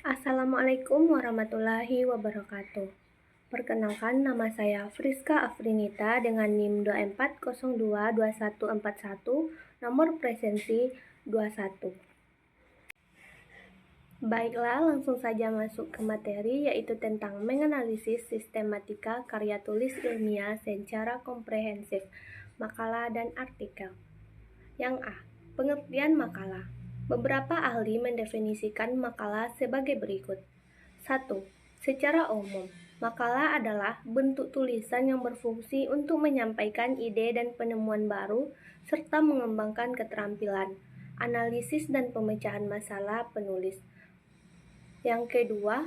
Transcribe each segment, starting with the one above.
Assalamualaikum warahmatullahi wabarakatuh. Perkenalkan, nama saya Friska Afrinita dengan NIM 24022141, nomor presensi 21. Baiklah, langsung saja masuk ke materi, yaitu tentang menganalisis sistematika karya tulis ilmiah secara komprehensif, makalah dan artikel. Yang A. Pengertian makalah. Beberapa ahli mendefinisikan makalah sebagai berikut. 1. Secara umum, makalah adalah bentuk tulisan yang berfungsi untuk menyampaikan ide dan penemuan baru serta mengembangkan keterampilan, analisis dan pemecahan masalah penulis. Yang kedua,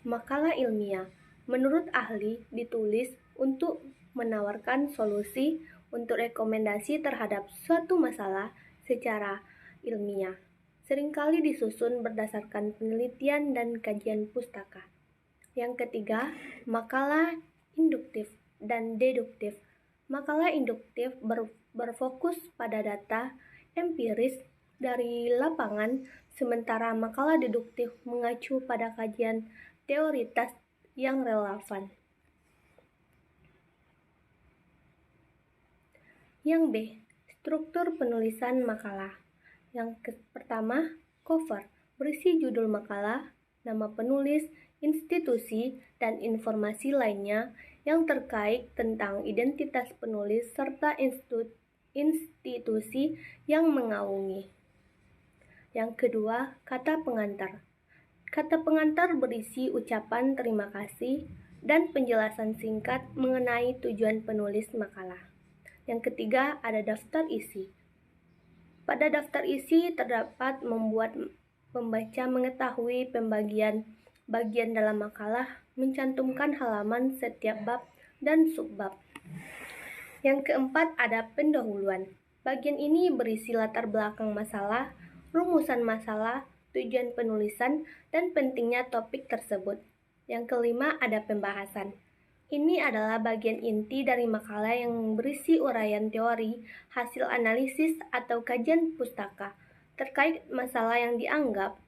makalah ilmiah. Menurut ahli, ditulis untuk menawarkan solusi untuk rekomendasi terhadap suatu masalah secara ilmiah. Seringkali disusun berdasarkan penelitian dan kajian pustaka. Yang ketiga, makalah induktif dan deduktif. Makalah induktif berfokus pada data empiris dari lapangan, sementara makalah deduktif mengacu pada kajian teoritis yang relevan. Yang B. Struktur penulisan makalah. Yang pertama, cover, berisi judul makalah, nama penulis, institusi, dan informasi lainnya yang terkait tentang identitas penulis serta institusi yang mengaungi. Yang kedua, kata pengantar. Kata pengantar berisi ucapan terima kasih dan penjelasan singkat mengenai tujuan penulis makalah. Yang ketiga, ada daftar isi. Pada daftar isi terdapat membuat pembaca mengetahui bagian dalam makalah, mencantumkan halaman setiap bab dan subbab. Yang keempat, ada pendahuluan. Bagian ini berisi latar belakang masalah, rumusan masalah, tujuan penulisan, dan pentingnya topik tersebut. Yang kelima, ada pembahasan. Ini adalah bagian inti dari makalah yang berisi uraian teori, hasil analisis atau kajian pustaka terkait masalah yang dianggap.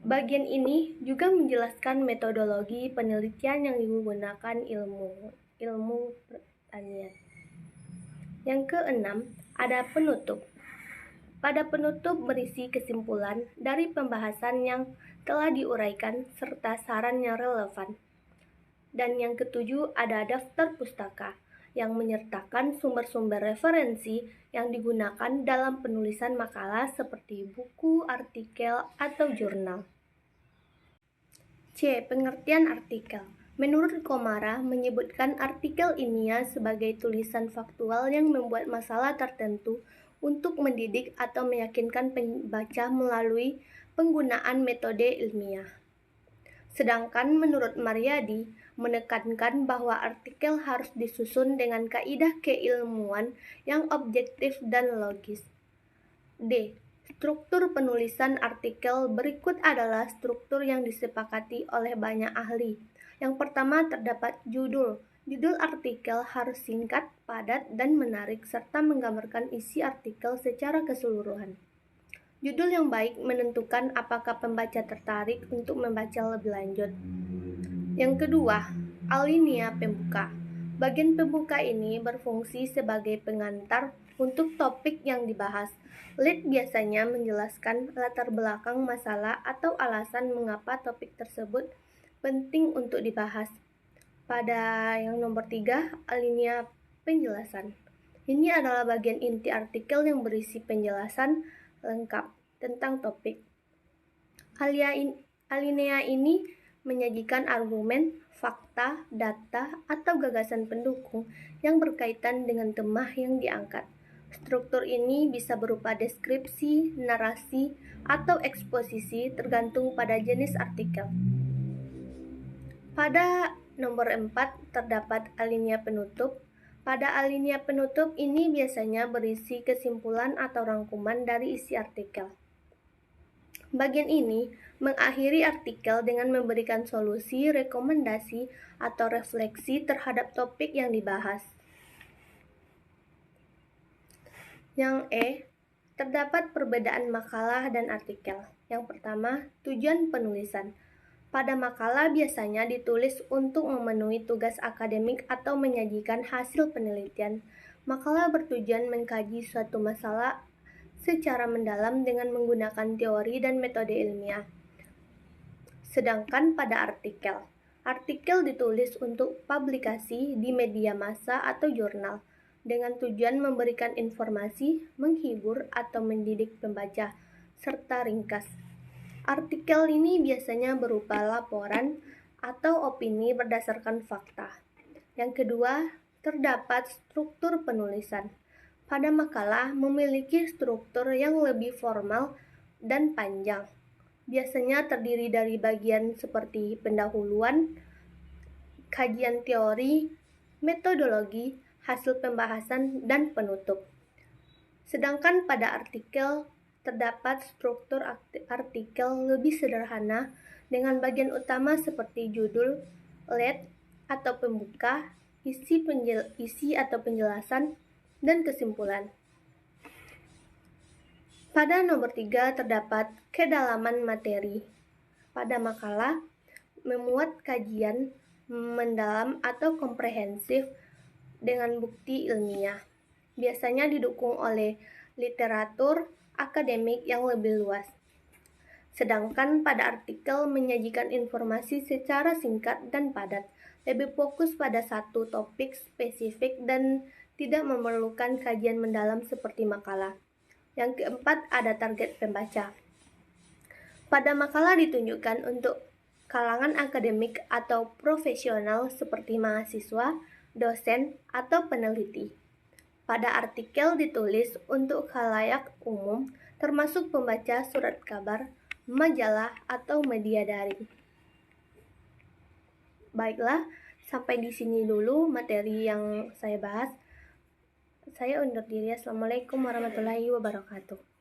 Bagian ini juga menjelaskan metodologi penelitian yang digunakan ilmu pertanian. Yang keenam, ada penutup. Pada penutup berisi kesimpulan dari pembahasan yang telah diuraikan serta saran yang relevan. Dan yang ketujuh, ada daftar pustaka yang menyertakan sumber-sumber referensi yang digunakan dalam penulisan makalah seperti buku, artikel, atau jurnal. C. Pengertian artikel. Menurut Komara, menyebutkan artikel ilmiah sebagai tulisan faktual yang membuat masalah tertentu untuk mendidik atau meyakinkan pembaca melalui penggunaan metode ilmiah. Sedangkan menurut Mariadi, menekankan bahwa artikel harus disusun dengan kaidah keilmuan yang objektif dan logis. D. Struktur penulisan artikel berikut adalah struktur yang disepakati oleh banyak ahli. Yang pertama, terdapat judul. Judul artikel harus singkat, padat, dan menarik, serta menggambarkan isi artikel secara keseluruhan. Judul yang baik menentukan apakah pembaca tertarik untuk membaca lebih lanjut. Yang kedua, alinea pembuka. Bagian pembuka ini berfungsi sebagai pengantar untuk topik yang dibahas. Lead biasanya menjelaskan latar belakang masalah atau alasan mengapa topik tersebut penting untuk dibahas. Pada yang nomor 3, alinea penjelasan. Ini adalah bagian inti artikel yang berisi penjelasan lengkap tentang topik. Alinea ini menyajikan argumen, fakta, data, atau gagasan pendukung yang berkaitan dengan tema yang diangkat. Struktur ini bisa berupa deskripsi, narasi, atau eksposisi tergantung pada jenis artikel. Pada nomor 4 terdapat alinea penutup. Pada alinea penutup ini biasanya berisi kesimpulan atau rangkuman dari isi artikel. Bagian ini mengakhiri artikel dengan memberikan solusi, rekomendasi, atau refleksi terhadap topik yang dibahas. Yang E, Terdapat perbedaan makalah dan artikel. Yang pertama, tujuan penulisan. Pada makalah biasanya ditulis untuk memenuhi tugas akademik atau menyajikan hasil penelitian. Makalah bertujuan mengkaji suatu masalah secara mendalam dengan menggunakan teori dan metode ilmiah. Sedangkan pada artikel ditulis untuk publikasi di media massa atau jurnal dengan tujuan memberikan informasi, menghibur, atau mendidik pembaca, serta ringkas. Artikel ini biasanya berupa laporan atau opini berdasarkan fakta. Yang kedua, terdapat struktur penulisan. Pada makalah memiliki struktur yang lebih formal dan panjang. Biasanya terdiri dari bagian seperti pendahuluan, kajian teori, metodologi, hasil pembahasan, dan penutup. Sedangkan pada artikel, terdapat struktur artikel lebih sederhana dengan bagian utama seperti judul, lead atau pembuka, isi atau penjelasan, dan kesimpulan. Pada nomor 3 terdapat kedalaman materi. Pada makalah, memuat kajian mendalam atau komprehensif dengan bukti ilmiah. Biasanya didukung oleh literatur akademik yang lebih luas. Sedangkan pada artikel menyajikan informasi secara singkat dan padat, lebih fokus pada satu topik spesifik dan tidak memerlukan kajian mendalam seperti makalah. Yang keempat, ada target pembaca. Pada makalah ditunjukkan untuk kalangan akademik atau profesional seperti mahasiswa, dosen, atau peneliti. Pada artikel ditulis untuk khalayak umum, termasuk pembaca surat kabar, majalah, atau media daring. Baiklah, sampai di sini dulu materi yang saya bahas. Saya undur diri. Assalamualaikum warahmatullahi wabarakatuh.